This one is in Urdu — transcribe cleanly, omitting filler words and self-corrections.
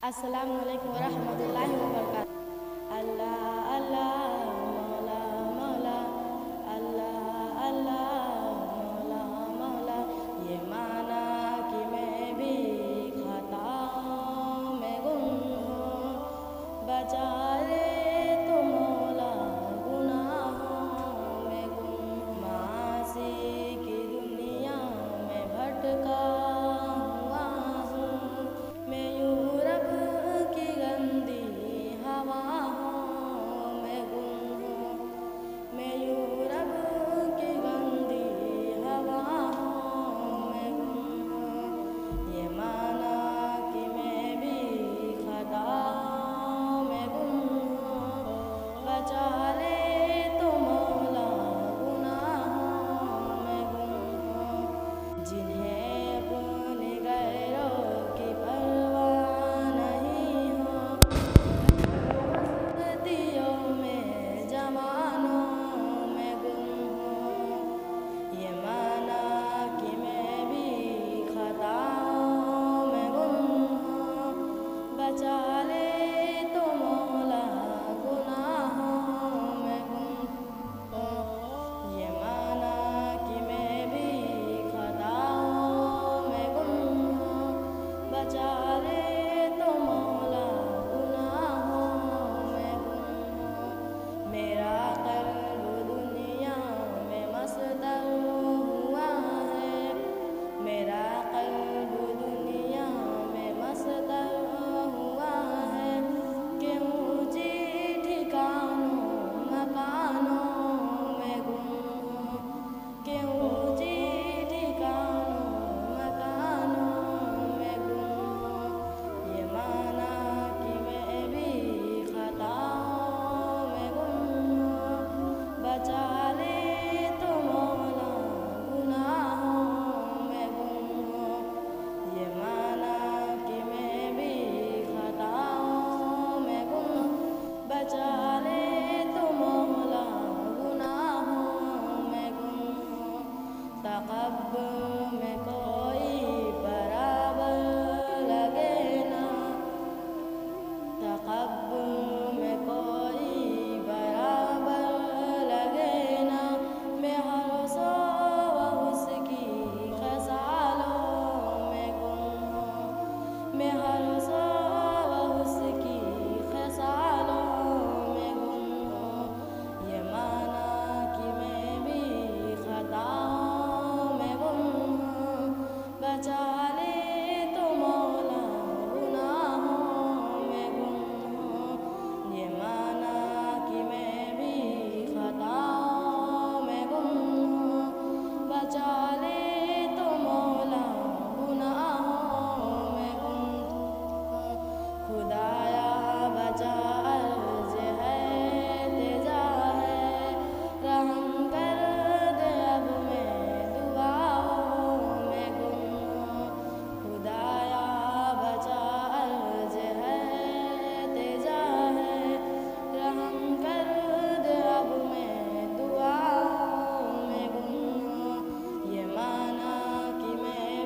السلام علیکم ورحمۃ اللہ وبرکاتہ۔ اللہ اللہ مولا مولا، اللہ اللہ مولا مولا، یہ مانا کہ میں بھی خطاؤں میں گم ہوں، بچا لے تو مولا گناہوں میں گم ہوں، معاصی کی دنیا میں بھٹکا ہوا ہوں، میں یورپ کی گندی ہواؤں میں گم ہوں، میں یورپ کی گندی ہواؤں میں گم ہوں، یہ مانا کہ میں بھی خطاؤں میں گم ہوں، بچا لے تو مولا گناہوں میں گم ہوں، جنہیں اپنے غیروں کی پرواہ نہیں ہو، غلطیوں میں زمانوں میں گم ہوں، یہ مانا کہ میں بھی خطاؤں میں گم ہوں، بچا